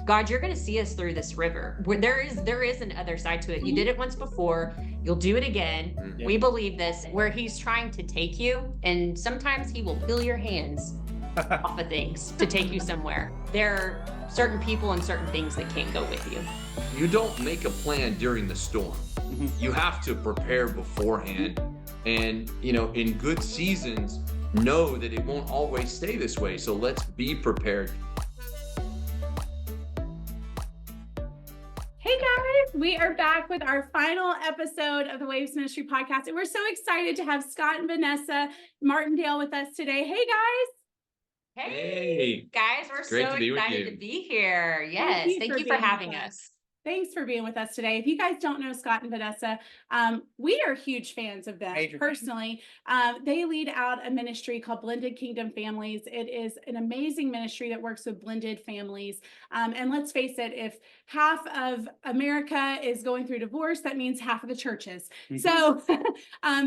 God, you're going to see us through this river. Where there is an other side to it. You did it once before. You'll do it again. Mhm. We believe this, where he's trying to take you. And sometimes he will feel your hands off of things to take you somewhere. There are certain people and certain things that can't go with you. You don't make a plan during the storm. You have to prepare beforehand. And, in good seasons, know that it won't always stay this way. So let's be prepared. Hey guys, we are back with our final episode of the Waves Ministry podcast. And we're so excited to have Scott and Vanessa Martindale with us today. Hey guys. Hey, guys, we're great so to be with excited you. to be here. Yes, thank you for being having with us. Thanks for being with us today. If you guys don't know Scott and Vanessa, we are huge fans of them personally. They lead out a ministry called Blended Kingdom Families. It is an amazing ministry that works with blended families. And let's face it, if half of America is going through divorce, that means half of the churches. So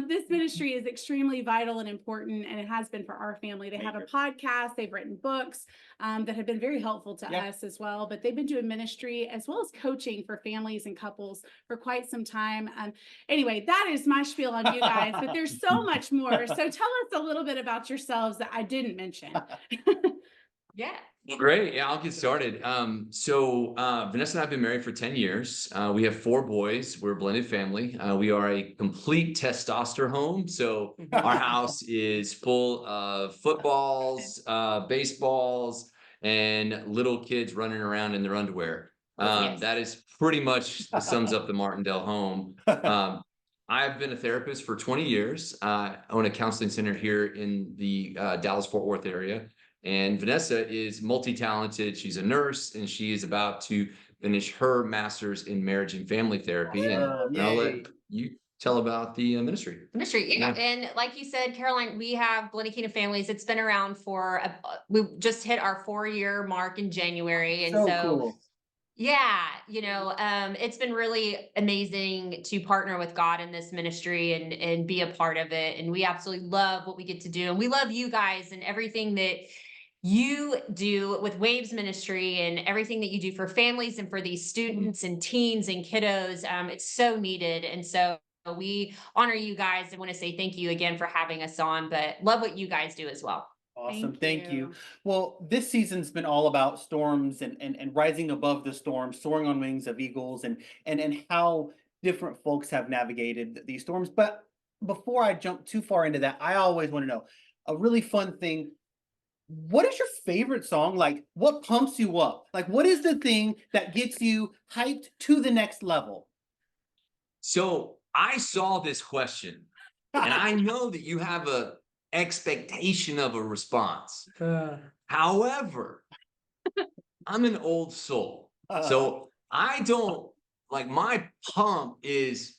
this ministry is extremely vital and important, and it has been for our family. They have a podcast, they've written books that have been very helpful to us as well, but they've been doing ministry as well as coaching for families and couples for quite some time. Anyway, that is my spiel on you guys, but there's so much more. So tell us a little bit about yourselves that I didn't mention. Yeah. Great. Yeah, I'll get started. Vanessa and I have been married for 10 years. We have 4 boys. We're a blended family. We are a complete testosterone home. So our house is full of footballs, baseballs, and little kids running around in their underwear. That is pretty much sums up the Martindale home. I've been a therapist for 20 years. I own a counseling center here in the Dallas-Fort Worth area. And Vanessa is multi-talented. She's a nurse, and she is about to finish her master's in marriage and family therapy. And I'll let you tell about the ministry. Yeah. And like you said, Caroline, we have Blended Kingdom Families. It's been around for, we just hit our 4-year mark in January. And so cool. Yeah, it's been really amazing to partner with God in this ministry and be a part of it. And we absolutely love what we get to do. And we love you guys and everything that you do with Waves Ministry and everything that you do for families and for these students and teens and kiddos. It's so needed. And so we honor you guys and want to say thank you again for having us on, but love what you guys do as well. Awesome. Thank you. Well, this season's been all about storms and rising above the storm, soaring on wings of eagles, and how different folks have navigated these storms. But before I jump too far into that, I always want to know a really fun thing. What is your favorite song? Like, what pumps you up? Like, what is the thing that gets you hyped to the next level? So I saw this question, and I know that you have a expectation of a response. However, I'm an old soul. So I don't like, my pump is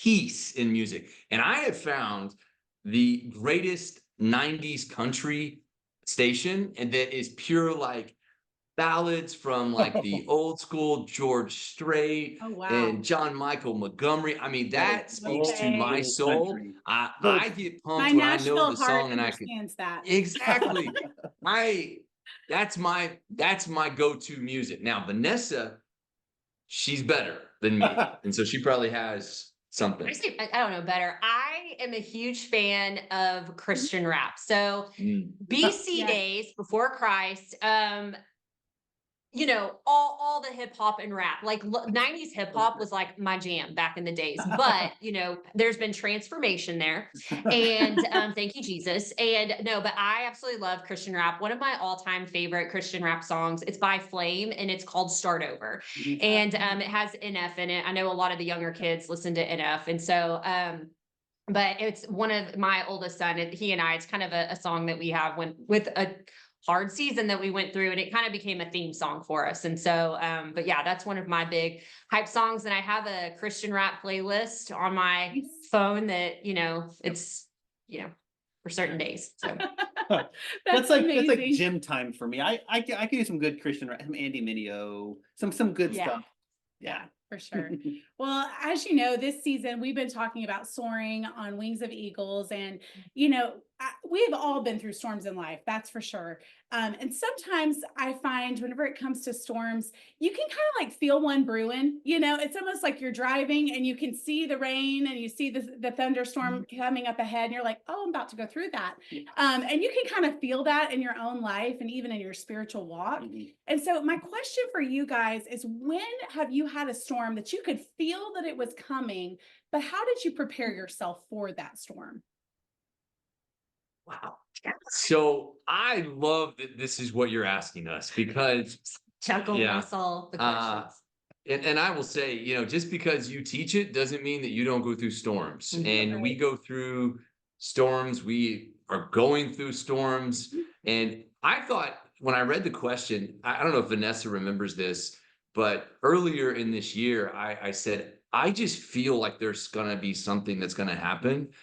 peace in music. And I have found the greatest 90s country station, and that is pure like ballads from like the old school George Strait and John Michael Montgomery. I mean, that speaks to my soul. I get pumped when I know the song and I can that. exactly. That's my go-to music. Now, Vanessa, she's better than me, and so she probably has something. I don't know better. I am a huge fan of Christian rap. So BC days before Christ, all the hip hop and rap, like 90s hip hop was like my jam back in the days, but there's been transformation there, and thank you, Jesus. And no, but I absolutely love Christian rap. One of my all-time favorite Christian rap songs, it's by Flame, and it's called Start Over. And it has NF in it. I know a lot of the younger kids listen to NF. And so, but it's one of my oldest son, and he and I, it's kind of a song that we have with a hard season that we went through, and it kind of became a theme song for us. And so, but yeah, that's one of my big hype songs. And I have a Christian rap playlist on my phone that, it's, for certain days. So that's like gym time for me. I can do some good Christian rap, Andy Mineo, some good stuff. Yeah. For sure. Well, as you know, this season we've been talking about soaring on wings of eagles. And, we've all been through storms in life, that's for sure. And sometimes I find whenever it comes to storms, you can kind of like feel one brewing. It's almost like you're driving and you can see the rain and you see the thunderstorm coming up ahead, and you're like, oh, I'm about to go through that. And you can kind of feel that in your own life and even in your spiritual walk. And so my question for you guys is, when have you had a storm that you could feel that it was coming, but how did you prepare yourself for that storm? Wow. So I love that this is what you're asking us, because Chuckle, Yeah. Russell, the Uh, questions. and I will say, just because you teach it doesn't mean that you don't go through storms. Mhm. And we Right. go through storms. We are going through storms. And I thought, when I read the question, I don't know if Vanessa remembers this, but earlier in this year, I said, I just feel like there's going to be something that's going to happen.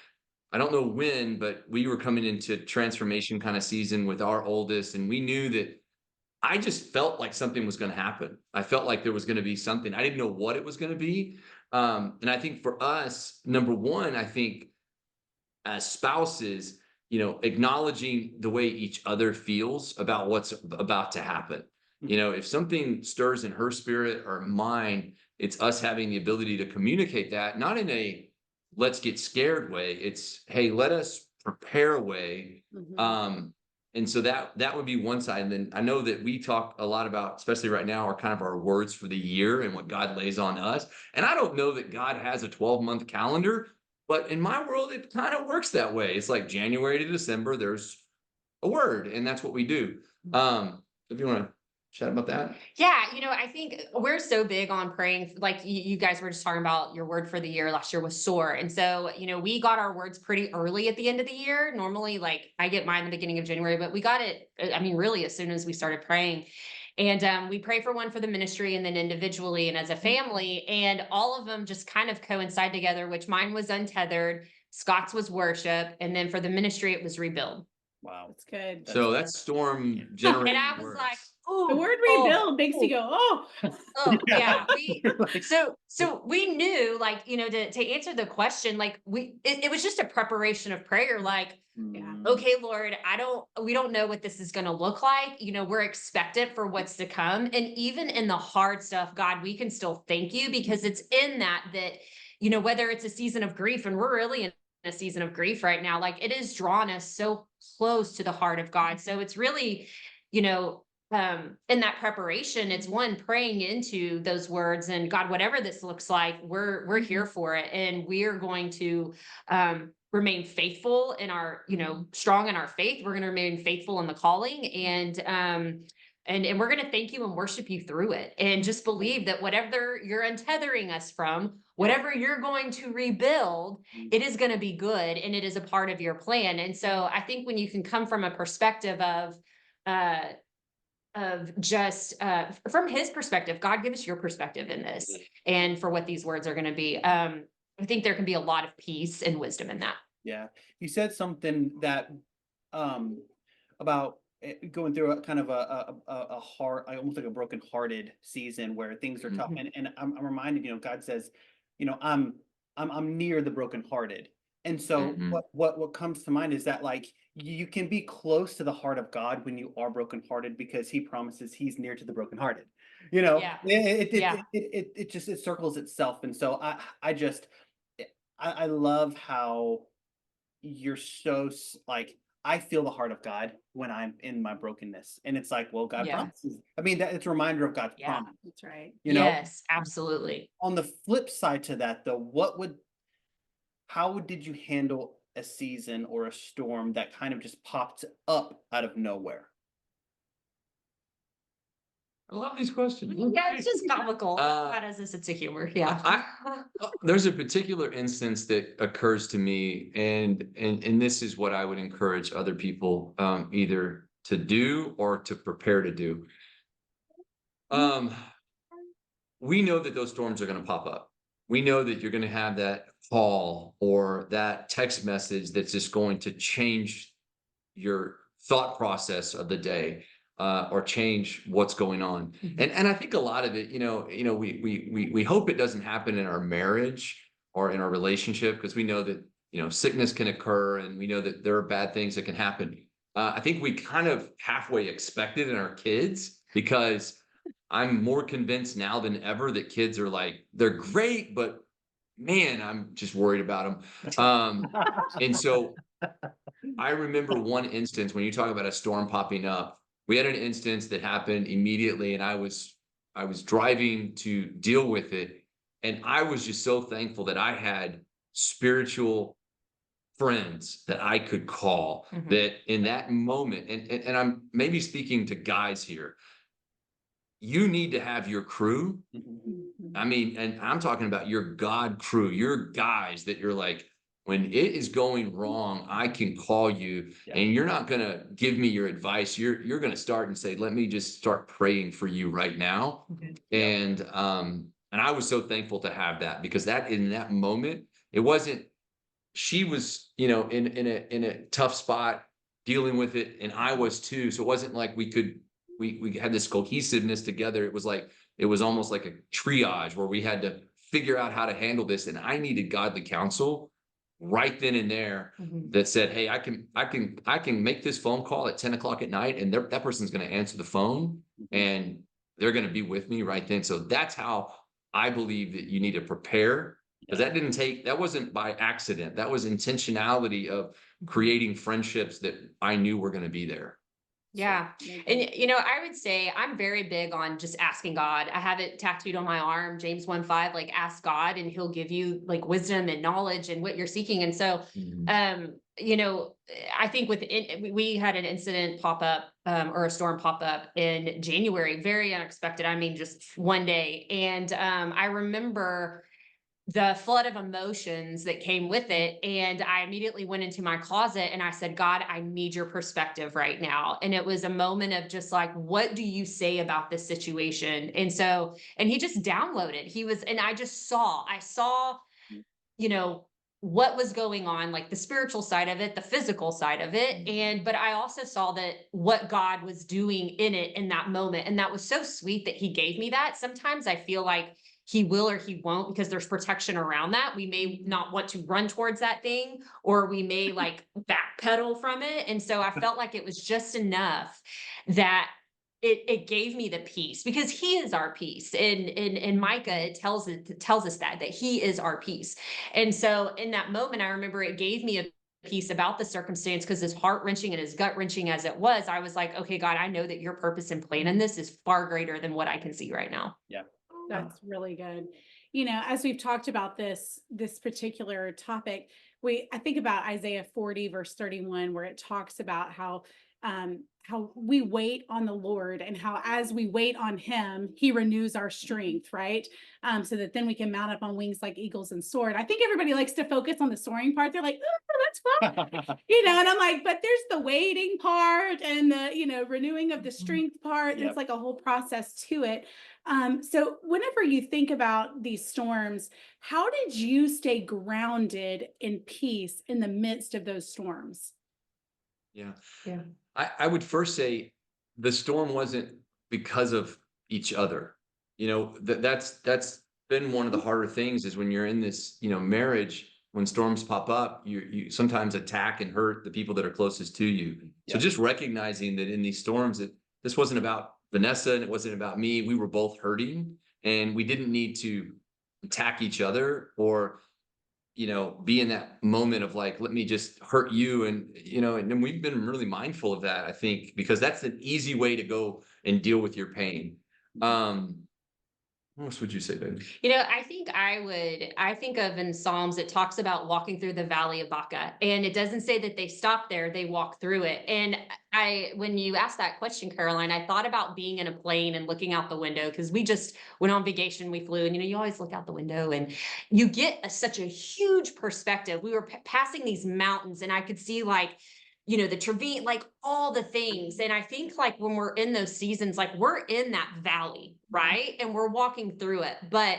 I don't know when, but we were coming into transformation kind of season with our oldest, and we knew that I just felt like something was going to happen. I felt like there was going to be something. I didn't know what it was going to be. And I think for us, number one, I think as spouses, acknowledging the way each other feels about what's about to happen. If something stirs in her spirit or mine, it's us having the ability to communicate that, not in a let's get scared way. It's, hey, let us prepare way. And so that would be one side. And then I know that we talk a lot about, especially right now, are kind of our words for the year and what God lays on us. And I don't know that God has a 12-month calendar, but in my world, it kind of works that way. It's like January to December, there's a word, and that's what we do. If you want to chat about that. Yeah, I think we're so big on praying. Like you guys were just talking about, your word for the year last year was soar. And so, we got our words pretty early at the end of the year. Normally, like I get mine in the beginning of January, but we got it, really as soon as we started praying. And we pray for one for the ministry and then individually and as a family. And all of them just kind of coincide together, which mine was untethered, Scott's was worship. And then for the ministry, it was rebuild. Wow. That's good. So that's storm generating And I was words. like, The ooh, word oh, rebuild makes you go, oh. oh, yeah. Like, So we knew, like, to answer the question, like it was just a preparation of prayer. Like, Yeah. okay, Lord, we don't know what this is going to look like. We're expectant for what's to come. And even in the hard stuff, God, we can still thank you, because it's in that, whether it's a season of grief, and we're really in a season of grief right now, like it has drawn us so close to the heart of God. So it's really, in that preparation, it's one, praying into those words, and God, whatever this looks like, we're here for it. And we're going to, remain faithful in our, strong in our faith. We're going to remain faithful in the calling, and we're going to thank you and worship you through it, and just believe that whatever you're untethering us from, whatever you're going to rebuild, it is going to be good, and it is a part of your plan. And so I think when you can come from a perspective of just from his perspective, God, give us your perspective in this, and for what these words are going to be. I think there can be a lot of peace and wisdom in that. Yeah. You said something that about going through a kind of a heart, almost like a broken-hearted season where things are tough. And I'm reminded, God says, I'm near the brokenhearted. And so what comes to mind is that, like, you can be close to the heart of God when you are brokenhearted, because he promises he's near to the brokenhearted. Yeah. It just, it circles itself. And so I love how you're so like, I feel the heart of God when I'm in my brokenness. And it's like, well, God Yeah. promises. I mean, that it's a reminder of God's Yeah. promise. That's right. Yes, absolutely. On the flip side to that, though, did you handle a season or a storm that kind of just popped up out of nowhere? I love these questions. Yeah, it's just comical. God has a sense of humor. Yeah. There's a particular instance that occurs to me, and this is what I would encourage other people either to do or to prepare to do. We know that those storms are going to pop up. We know that you're going to have that call or that text message that's just going to change your thought process of the day. Or change what's going on. And I think a lot of it, we hope it doesn't happen in our marriage or in our relationship, because we know that sickness can occur, and we know that there are bad things that can happen. I think we kind of halfway expect it in our kids, because I'm more convinced now than ever that kids are like, they're great, but man, I'm just worried about them. And so I remember one instance when you talk about a storm popping up. We had an instance that happened immediately, and I was driving to deal with it. And I was just so thankful that I had spiritual friends that I could call, that in that moment, and I'm maybe speaking to guys here, you need to have your crew. I mean, and I'm talking about your God crew, your guys that you're like, when it is going wrong, I can call you, and you're not going to give me your advice. You're going to start and say, let me just start praying for you right now. And I was so thankful to have that, because that in that moment, it wasn't, she was, in a tough spot dealing with it, and I was too. So it wasn't like we had this cohesiveness together. It was like, it was almost like a triage where we had to figure out how to handle this. And I needed godly counsel right then and there that said, hey, I can make this phone call at 10 o'clock at night, and that person's going to answer the phone, and they're going to be with me right then. So that's how I believe that you need to prepare, because that wasn't by accident. That was intentionality of creating friendships that I knew were going to be there. Yeah. And, I would say I'm very big on just asking God. I have it tattooed on my arm, James 1:5, like ask God and he'll give you like wisdom and knowledge and what you're seeking. And so, I think we had an incident pop up, or a storm pop up in January, very unexpected. I mean, just one day. And, I remember the flood of emotions that came with it. And I immediately went into my closet and I said, God, I need your perspective right now. And it was a moment of just like, what do you say about this situation? And so, and he just downloaded, and I saw, what was going on, like the spiritual side of it, the physical side of it. But I also saw that what God was doing in it in that moment. And that was so sweet that he gave me that. Sometimes I feel like he will or he won't, because there's protection around that. We may not want to run towards that thing, or we may like backpedal from it. And so I felt like it was just enough that it gave me the peace, because he is our peace. In Micah, it tells us that he is our peace. And so in that moment, I remember it gave me a peace about the circumstance, because as heart-wrenching and as gut-wrenching as it was, I was like, okay, God, I know that your purpose and plan in this is far greater than what I can see right now. Yeah. That's really good. As we've talked about this particular topic, I think about Isaiah 40 verse 31, where it talks about how we wait on the Lord, and how as we wait on him, he renews our strength, right? So that then we can mount up on wings like eagles and soar. And I think everybody likes to focus on the soaring part. They're like, oh, that's fun. And I'm like, but there's the waiting part and the, renewing of the strength part. Yep. It's like a whole process to it. So whenever you think about these storms, how did you stay grounded in peace in the midst of those storms? Yeah. I would first say the storm wasn't because of each other. That's been one of the harder things, is when you're in this, marriage, when storms pop up, you sometimes attack and hurt the people that are closest to you. So just recognizing that in these storms, this wasn't about Vanessa and it wasn't about me. We were both hurting, and we didn't need to attack each other or be in that moment of like, let me just hurt you. And and we've been really mindful of that, I think, because that's an easy way to go and deal with your pain. What else would you say, baby? I think of in Psalms, it talks about walking through the valley of Baca, and it doesn't say that they stop there, they walk through it. And when you asked that question, Caroline, I thought about being in a plane and looking out the window, because we just went on vacation, we flew, and you always look out the window and you get such a huge perspective. We were passing these mountains, and I could see like, the Trevine, like all the things. And I think like when we're in those seasons, like we're in that valley, right? And we're walking through it, but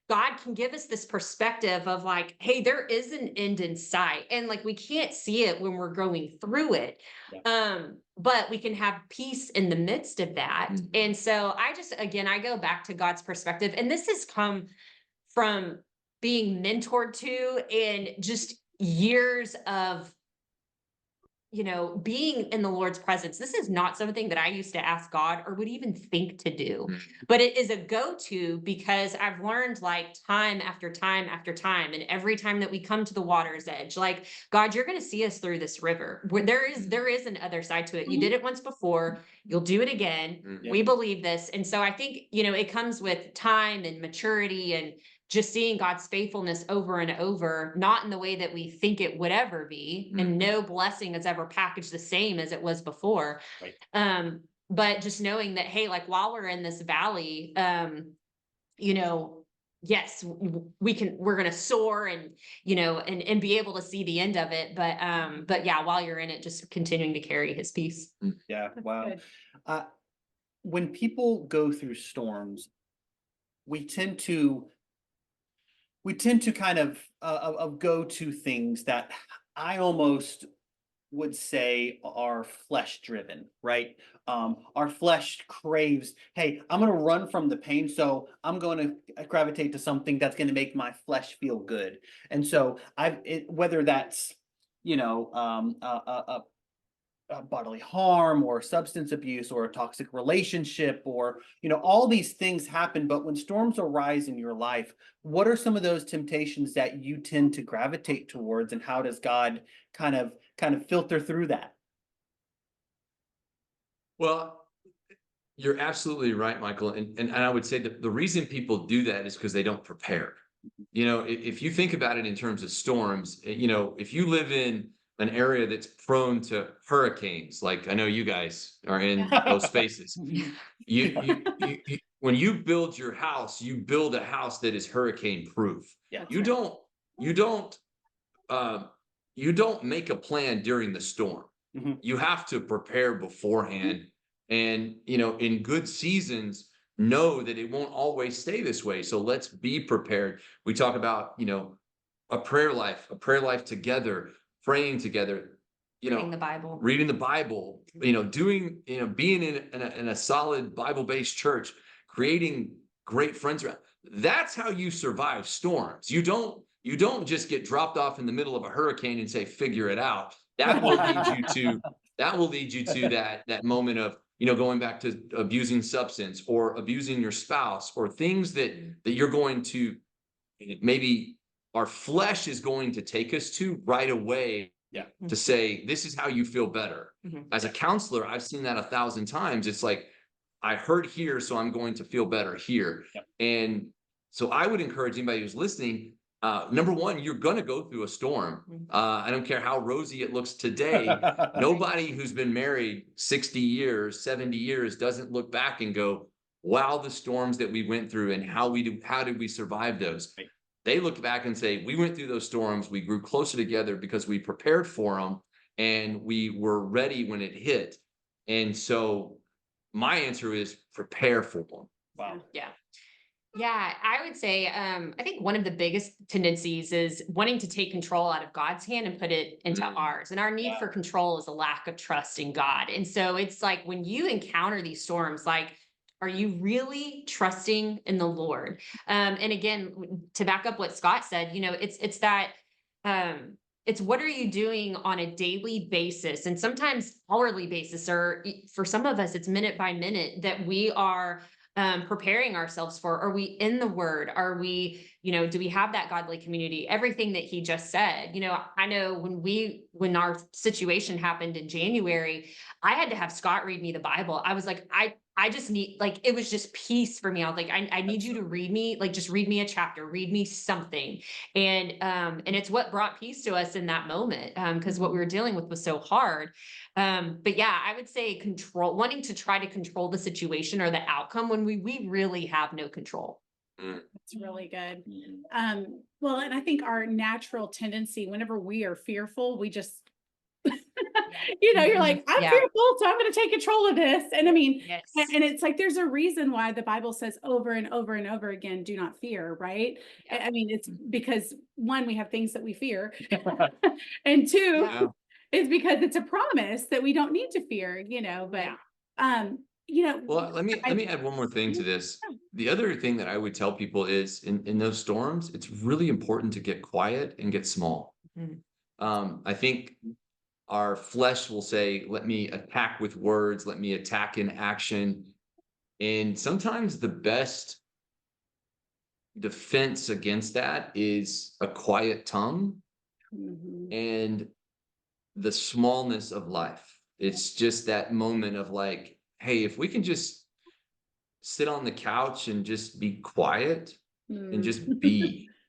God can give us this perspective of like, hey, there is an end in sight. And like, we can't see it when we're going through it. But we can have peace in the midst of that. And so I go back to God's perspective. And this has come from being mentored to, and just years of, being in the Lord's presence. This is not something that I used to ask God or would even think to do, but it is a go-to because I've learned like time after time after time. And every time that we come to the water's edge, like, God, you're going to see us through this river where there is an other side to it. You did it once before. You'll do it again. We believe this. And so I think, it comes with time and maturity and just seeing God's faithfulness over and over, not in the way that we think it would ever be. And no blessing is ever packaged the same as it was before. Right. But just knowing that, hey, like while we're in this valley, yes, we're going to soar and, and be able to see the end of it. But yeah, while you're in it, just continuing to carry his peace. Yeah. That's Wow. good. When people go through storms, we tend to kind of go to things that I almost would say are flesh driven, right? Our flesh craves, hey, I'm going to run from the pain, so I'm going to gravitate to something that's going to make my flesh feel good. And so whether that's, bodily harm or substance abuse or a toxic relationship or all these things happen, but when storms arise in your life, what are some of those temptations that you tend to gravitate towards, and how does God kind of filter through that? Well, you're absolutely right, Michael. And I would say that the reason people do that is because they don't prepare. If you think about it in terms of storms, if you live in an area that's prone to hurricanes, like I know you guys are in those spaces, when you build your house, you build a house that is hurricane proof. Yeah. You don't make a plan during the storm. You have to prepare beforehand. And, in good seasons, know that it won't always stay this way. So let's be prepared. We talk about, a prayer life together, praying together, Reading the Bible. reading the Bible, doing, being in a solid Bible-based church, creating great friends around. That's how you survive storms. You don't just get dropped off in the middle of a hurricane and say, figure it out. That will lead you to that moment of, going back to abusing substance or abusing your spouse or things that you're going to, maybe our flesh is going to take us to right away. Yeah. To say, this is how you feel better. As a counselor, I've seen that 1,000 times. It's like, I hurt here, so I'm going to feel better here. Yep. And so I would encourage anybody who's listening, number one, you're going to go through a storm. I don't care how rosy it looks today. Nobody who's been married 60 years, 70 years doesn't look back and go, wow, the storms that we went through and how did we survive those? Right. They look back and say, we went through those storms. We grew closer together because we prepared for them and we were ready when it hit. And so my answer is prepare for them. Wow. Yeah. Yeah, I would say, I think one of the biggest tendencies is wanting to take control out of God's hand and put it into ours. And our need for control is a lack of trust in God. And so it's like when you encounter these storms, like, are you really trusting in the Lord? And again, to back up what Scott said, it's that, it's what are you doing on a daily basis and sometimes hourly basis, or for some of us, it's minute by minute that we are preparing ourselves for. Are we in the word? Are we, do we have that godly community? Everything that he just said, I know when our situation happened in January, I had to have Scott read me the Bible. I was like, I just need, like, it was just peace for me. I was like, I need you to read me, like, just read me a chapter, read me something. And it's what brought peace to us in that moment. Cause what we were dealing with was so hard. But yeah, I would say wanting to try to control the situation or the outcome when we really have no control. That's really good. Well, and I think our natural tendency, whenever we are fearful, we just, you're like, I'm fearful, so I'm going to take control of this. And I mean, yes. and it's like, there's a reason why the Bible says over and over and over again, do not fear, right? Yeah. I mean, it's because one, we have things that we fear. And two, it's because it's a promise that we don't need to fear, but, well, let me add one more thing to this. The other thing that I would tell people is in those storms, it's really important to get quiet and get small. I think our flesh will say, let me attack with words, let me attack in action. And sometimes the best defense against that is a quiet tongue Mhm. and the smallness of life. It's just that moment of like, hey, if we can just sit on the couch and just be quiet and Mm.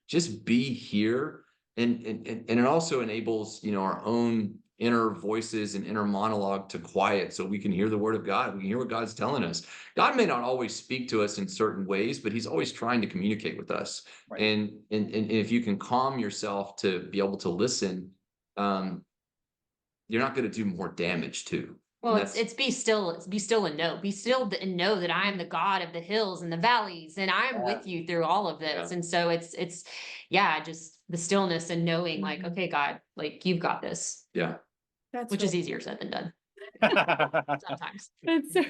just be here. And it also enables, our own inner voices and inner monologue to quiet so we can hear the word of God. We can hear what God's telling us. God may not always speak to us in certain ways, but he's always trying to communicate with us. Right. And if you can calm yourself to be able to listen, you're not going to do more damage too. Well, And it's be still and know. Be still and know that I am the God of the hills and the valleys, and I'm Yeah. with you through all of this. And so it's yeah, just the stillness and knowing like, Mhm. okay, God, like you've got this, yeah. That's which is really easier said than done sometimes. That's so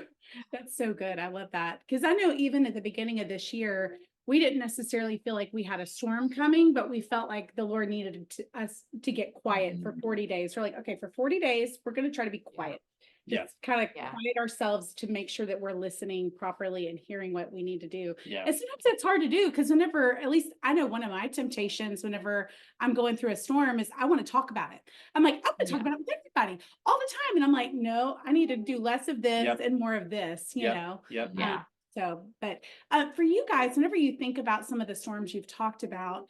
that's so good. I love that. Because I know even at the beginning of this year, we didn't necessarily feel like we had a storm coming, but we felt like the Lord needed us to get quiet for 40 days. We're like, okay, for 40 days, we're going to try to be quiet. Yeah. Just kind of Yeah. quiet ourselves to make sure that we're listening properly and hearing what we need to do. Yeah. And sometimes it's hard to do because whenever, at least I know one of my temptations whenever I'm going through a storm is I want to talk about it. I'm like, I want to talk Yeah. about it with everybody all the time. And I'm like, no, I need to do less of this Yep. and more of this, you Yep. know? Yep. Yeah. So, but for you guys, whenever you think about some of the storms you've talked about,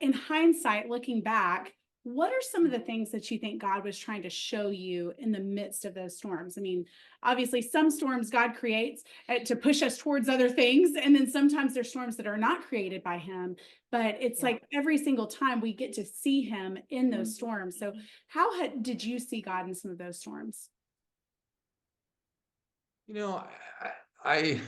in hindsight, looking back, what are some of the things that you think God was trying to show you in the midst of those storms? I mean, obviously, some storms God creates to push us towards other things. And then sometimes there's storms that are not created by Him. But it's Yeah. like every single time we get to see Him in those storms. So, how did you see God in some of those storms? I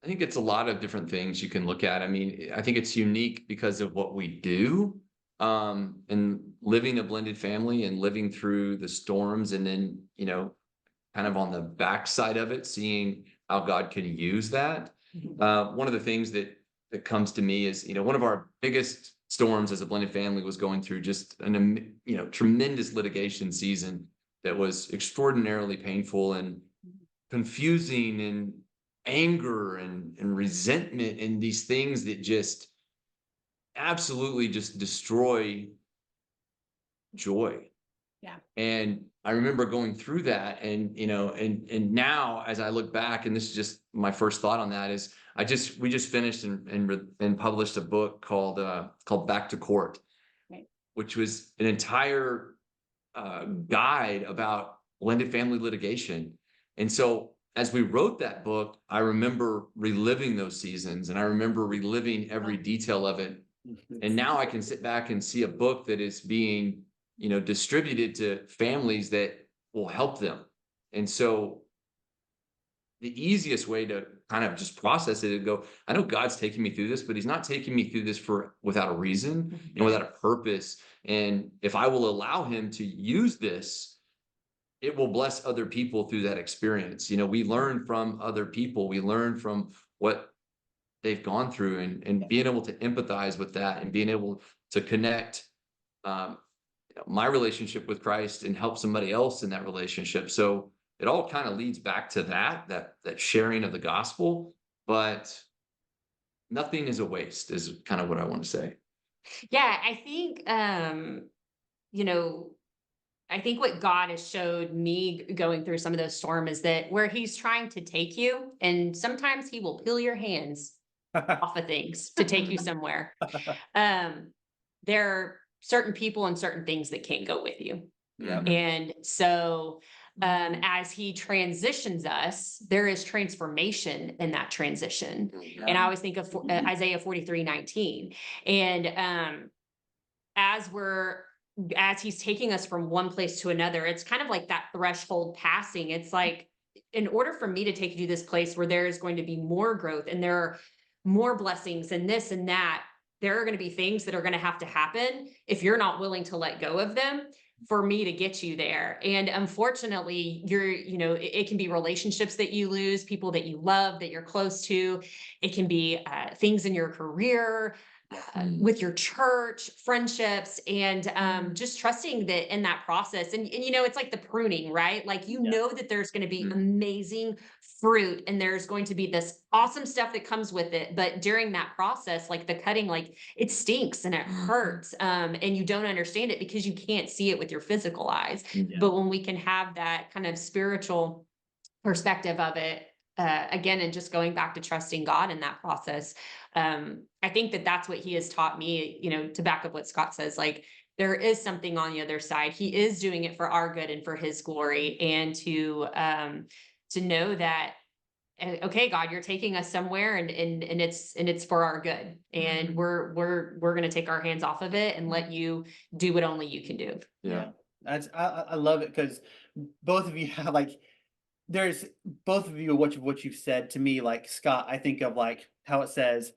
I think it's a lot of different things you can look at. I mean, I think it's unique because of what we do. And living a blended family and living through the storms and then, kind of on the backside of it, seeing how God can use that. One of the things that comes to me is, one of our biggest storms as a blended family was going through just tremendous litigation season that was extraordinarily painful and confusing and anger and resentment and these things that just absolutely just destroy joy. Yeah. And I remember going through that and, and now as I look back, and this is just my first thought on that is we just finished and published a book called Back to Court, Right. which was an entire guide about blended family litigation. And so as we wrote that book, I remember reliving those seasons and I remember reliving every detail of it. And now I can sit back and see a book that is being, distributed to families that will help them. And so the easiest way to kind of just process it and go, I know God's taking me through this, but he's not taking me through this without a reason and without a purpose. And if I will allow him to use this, it will bless other people through that experience. We learn from other people. We learn from what they've gone through and being able to empathize with that and being able to connect my relationship with Christ and help somebody else in that relationship. So it all kind of leads back to that sharing of the gospel, but nothing is a waste is kind of what I want to say. Yeah, I think you know, I think what God has showed me going through some of those storms is that where he's trying to take you, and sometimes he will peel your hands off of things to take you somewhere. There are certain people and certain things that can't go with you. Yeah. And so as he transitions us, there is transformation in that transition. And I always think of Isaiah 43:19. And as he's taking us from one place to another, it's kind of like that threshold passing. It's like, in order for me to take you to this place where there is going to be more growth and there are more blessings and this and that, there are going to be things that are going to have to happen if you're not willing to let go of them for me to get you there. And unfortunately, it can be relationships that you lose, people that you love, that you're close to. It can be things in your career. with your church, friendships, and just trusting that in that process. And you know, it's like the pruning, right? Like, you know that there's going to be amazing fruit and there's going to be this awesome stuff that comes with it. But during that process, like the cutting, like it stinks and it hurts. And you don't understand it because you can't see it with your physical eyes. But when we can have that kind of spiritual perspective of it, again, and just going back to trusting God in that process. I think that that's what he has taught me, you know, to back up what Scott says, like there is something on the other side. He is doing it for our good and for his glory, and to know that, okay, God, you're taking us somewhere and it's for our good. And we're going to take our hands off of it and let you do what only you can do. Yeah. I love it because both of you have like, there's both of you, what you've said to me, like Scott, I think of like how it says,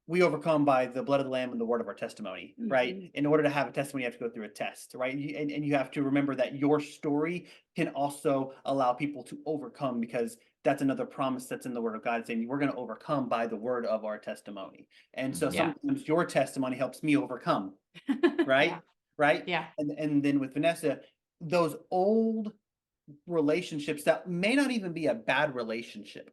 we overcome by the blood of the lamb and the word of our testimony, right? In order to have a testimony, you have to go through a test, right? And you have to remember that your story can also allow people to overcome, because that's another promise that's in the word of God, saying we're going to overcome by the word of our testimony. And so sometimes your testimony helps me overcome, right? Right? Yeah. And then with Vanessa, those old relationships that may not even be a bad relationship.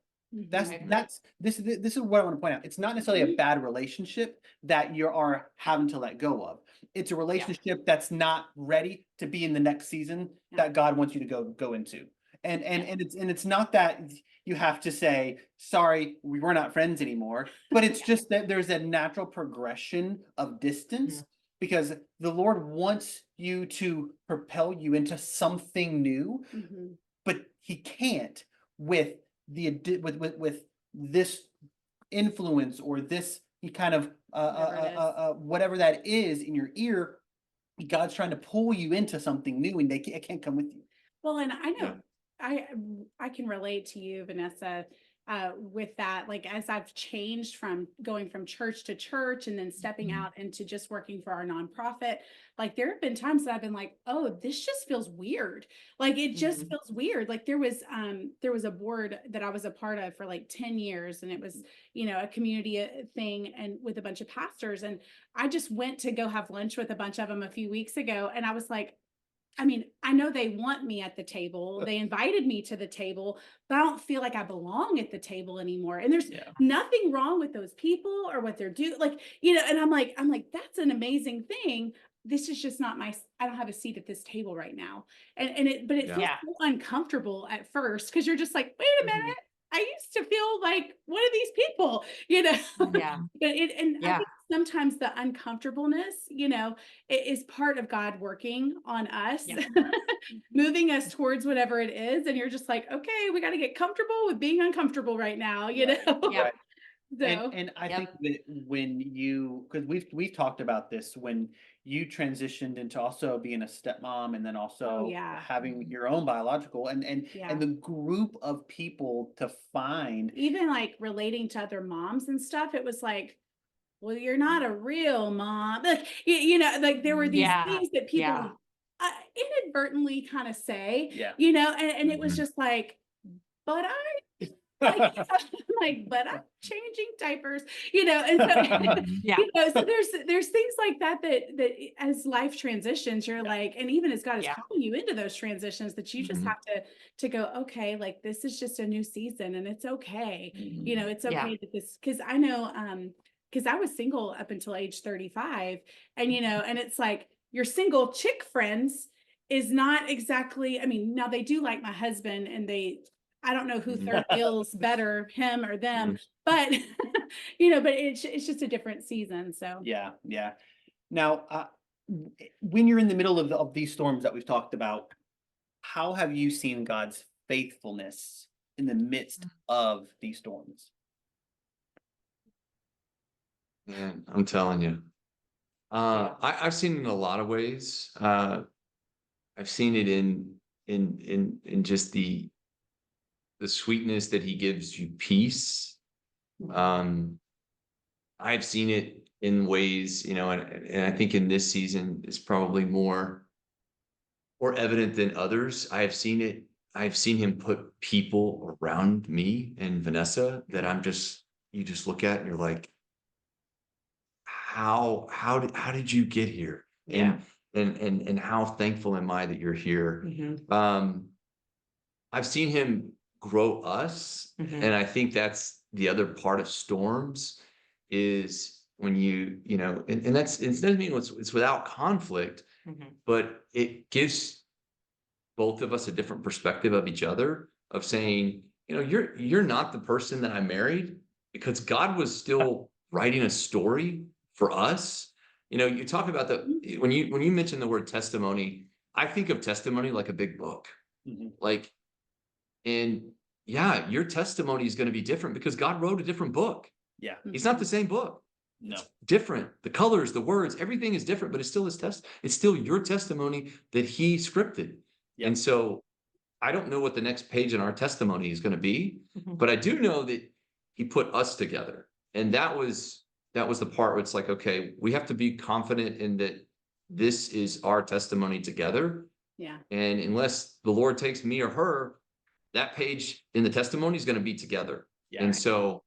This is what I want to point out. It's not necessarily a bad relationship that you are having to let go of. It's a relationship that's not ready to be in the next season that God wants you to go into. And it's not that you have to say, sorry, we're not friends anymore, but it's just that there's a natural progression of distance, because the Lord wants you to propel you into something new, but he can't with with this influence or this kind of whatever that is in your ear. God's trying to pull you into something new, and it can't come with you. Well, and I know I can relate to you, Vanessa, with that. Like, as I've changed from going from church to church and then stepping out into just working for our nonprofit, like there have been times that I've been like, oh, this just feels weird. Like it just feels weird. Like there was a board that I was a part of for like 10 years, and it was, you know, a community thing and with a bunch of pastors. And I just went to go have lunch with a bunch of them a few weeks ago, and I was like, I mean, I know they want me at the table. They invited me to the table, but I don't feel like I belong at the table anymore. And there's nothing wrong with those people or what they're doing. Like, you know, and I'm like, that's an amazing thing. This is just not I don't have a seat at this table right now. But it feels so uncomfortable at first, because you're just like, wait a minute. I used to feel like one of these people, you know. But I think sometimes the uncomfortableness, you know, it is part of God working on us, moving us towards whatever it is. And you're just like, okay, we got to get comfortable with being uncomfortable right now, you know. So, and I think that when you, because we've talked about this, when you transitioned into also being a stepmom, and then also having your own biological and the group of people to find, even like relating to other moms and stuff, it was like, well, you're not a real mom. Like, you know, like there were these things that people would inadvertently kind of say, you know, and it was just like, but but I'm changing diapers, you know, and so, you know, so there's things like that as life transitions, you're like, and even as God is calling you into those transitions, that you just have to go, okay, like this is just a new season, and it's okay, you know, it's okay that this, because I know, because I was single up until age 35, and you know, and it's like your single chick friends is not exactly, I mean, now they do like my husband, and I don't know who third feels better, him or them, but you know, but it's just a different season. So yeah. Now, when you're in the middle of these storms that we've talked about, how have you seen God's faithfulness in the midst of these storms? Man, I'm telling you, I've seen it in a lot of ways. I've seen it in just the sweetness that he gives you peace. I've seen it in ways, you know, and I think in this season is probably more evident than others. I've seen him put people around me and Vanessa that you just look at and you're like, how did you get here? Yeah. And how thankful am I that you're here? I've seen him grow us. And I think that's the other part of storms is when you know, and that's, it doesn't mean it's without conflict, but it gives both of us a different perspective of each other, of saying, you know, you're not the person that I married, because God was still writing a story for us. You know, you talk about when you mention the word testimony, I think of testimony like a big book. Like, and yeah, your testimony is going to be different because God wrote a different book. Yeah. It's not the same book. No. It's different. The colors, the words, everything is different, but it's still it's still your testimony that he scripted. Yep. And so I don't know what the next page in our testimony is going to be, but I do know that he put us together. And that was the part where it's like, okay, we have to be confident in that this is our testimony together. Yeah. And unless the Lord takes me or her, that page in the testimony is going to be together. Yeah. And so,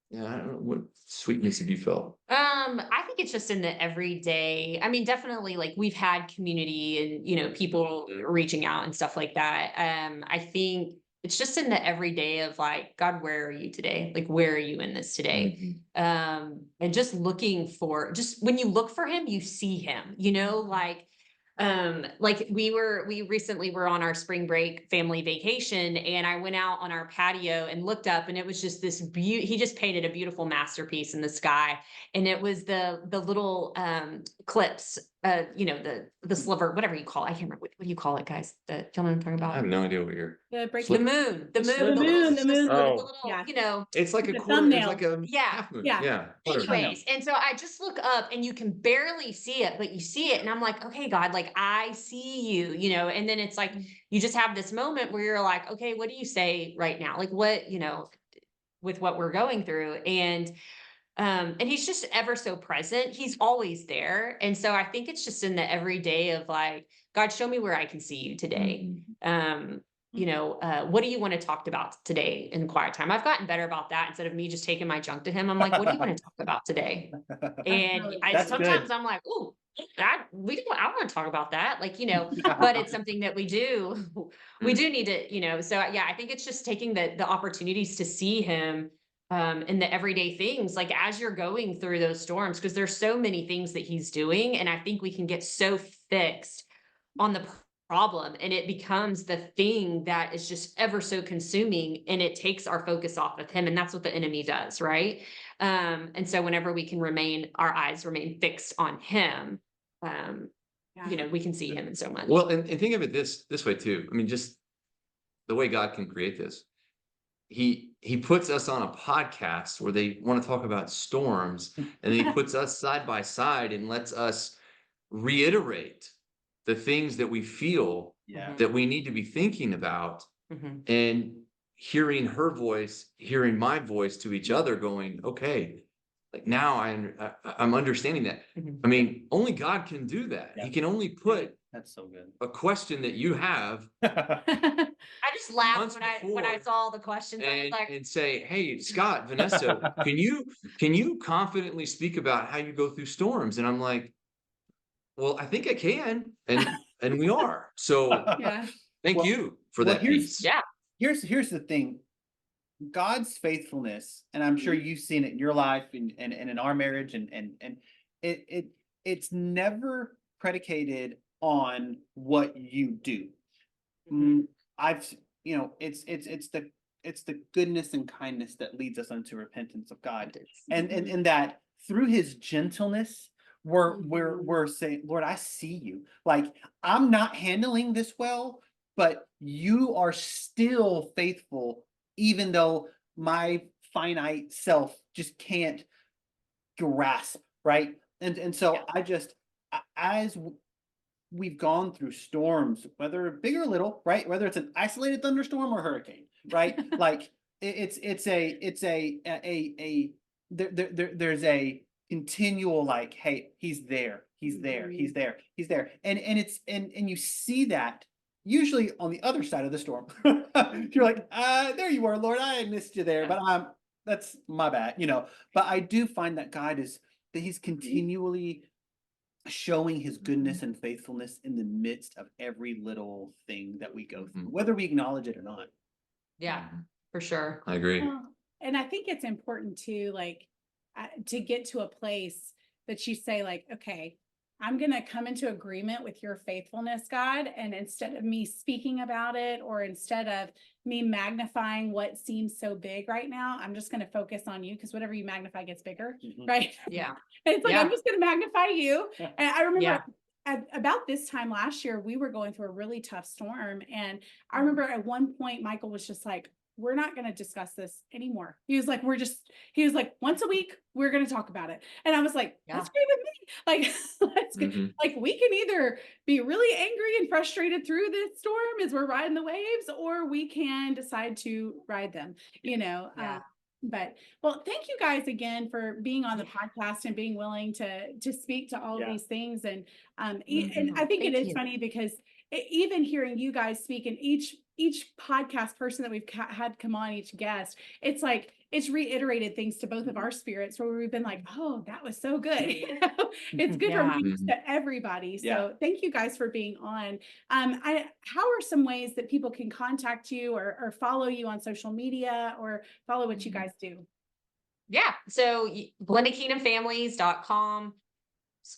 yeah, I don't know, what sweetness have you felt? I think it's just in the everyday. I mean, definitely like we've had community and, you know, people reaching out and stuff like that. I think it's just in the everyday of like, God, where are you today? Like, where are you in this today? And just looking for, just when you look for him, you see him, you know, like we recently were on our spring break family vacation, and I went out on our patio and looked up, and it was just this he just painted a beautiful masterpiece in the sky. And it was the little clips, you know, the sliver, whatever you call it. I can't remember, what do you call it, guys? Y'all know what I'm talking I about? have no idea what you're. The moon, the The moon, moon. little, Yeah. you know, It's like a The quarter, it's thumbnail. like a Yeah. half moon. Yeah. Yeah. anyways, and so I just look up and you can barely see it, but you see it. And I'm like, okay, God, like I see you, you know, and then it's like, you just have this moment where you're like, okay, what do you say right now? Like what, you know, with what we're going through. And he's just ever so present. He's always there. And so I think it's just in the everyday of like, God, show me where I can see you today. You know, what do you want to talk about today in quiet time? I've gotten better about that. Instead of me just taking my junk to him, I'm like, what do you want to talk about today? And sometimes I'm like, ooh, I want to talk about that. Like, you know, but it's something that we do need to, you know, so yeah, I think it's just taking the opportunities to see him in the everyday things, like as you're going through those storms, because there's so many things that he's doing. And I think we can get so fixed on the problem, and it becomes the thing that is just ever so consuming, and it takes our focus off of him. And that's what the enemy does, right? And so whenever we can our eyes remain fixed on him, you know, we can see him in so much. Well, and think of it this way too. I mean, just the way God can create this. He puts us on a podcast where they want to talk about storms, and then he puts us side by side and lets us reiterate the things that we feel that we need to be thinking about, and hearing her voice, hearing my voice to each other, going, okay, like now I'm understanding that. I mean, only God can do that. He can only put That's so good. a question that you have I just laughed months when I before, saw the questions. I was like, and say, hey, Scott, Vanessa, can you confidently speak about how you go through storms? And I'm like, well, I think I can, and we are. So Yeah. thank you for that piece. yeah. Here's the thing. God's faithfulness, and I'm sure you've seen it in your life and in our marriage, and it's never predicated on what you do. I've, you know, it's the goodness and kindness that leads us unto repentance of God, and that through his gentleness, we're saying, Lord, I see you. Like, I'm not handling this well, but you are still faithful, even though my finite self just can't grasp, right? And so as we've gone through storms, whether big or little, right? Whether it's an isolated thunderstorm or hurricane, right? Like there's a continual like, hey, he's there, he's there, he's there, he's there. And you see that usually on the other side of the storm. You're like, there you are, Lord, I missed you there, but that's my bad, you know. But I do find that God is that he's continually showing his goodness and faithfulness in the midst of every little thing that we go through, whether we acknowledge it or not. Yeah, for sure. I agree. Well, and I think it's important to like to get to a place that you say like, okay, I'm going to come into agreement with your faithfulness, God. And instead of me speaking about it, or instead of me magnifying what seems so big right now, I'm just going to focus on you, because whatever you magnify gets bigger, right? Yeah. And it's like, I'm Yeah. just going to magnify you. Yeah. And I remember Yeah. about this time last year, we were going through a really tough storm. And I remember at one point, Michael was just like, we're not going to discuss this anymore. He was like, once a week, we're going to talk about it. And I was like, that's great with me. Like, let's get, like, we can either be really angry and frustrated through this storm as we're riding the waves, or we can decide to ride them, you know? Yeah. But well, thank you guys again for being on the podcast and being willing to speak to all of these things. And and I think it Thank is you. funny because even hearing you guys speak, and each podcast person that we've had come on, each guest, it's like it's reiterated things to both of our spirits where we've been like, oh, that was so good. You know? It's good Yeah. for me to everybody. So Yeah. thank you guys for being on. How are some ways that people can contact you or follow you on social media or follow what you guys do? Yeah. So blendedkingdomfamilies.com.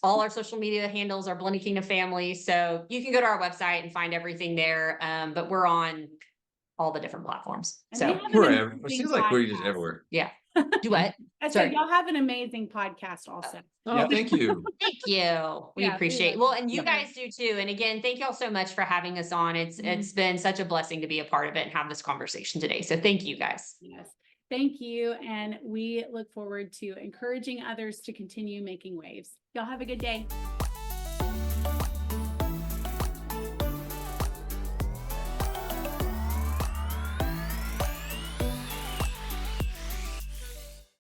All our social media handles are Blended Kingdom Family. So you can go to our website and find everything there. But we're on all the different platforms. And they So have an Wherever. It amazing seems like we're just podcast. everywhere. yeah. Do what? I said, Sorry. y'all have an amazing podcast also. Oh, Yep. thank you. Thank you. We Yeah, appreciate we Well, love and you it. guys do too. And again, thank y'all so much for having us on. It's been such a blessing to be a part of it and have this conversation today. So thank you guys. Yes. Thank you. And we look forward to encouraging others to continue making waves. Y'all have a good day.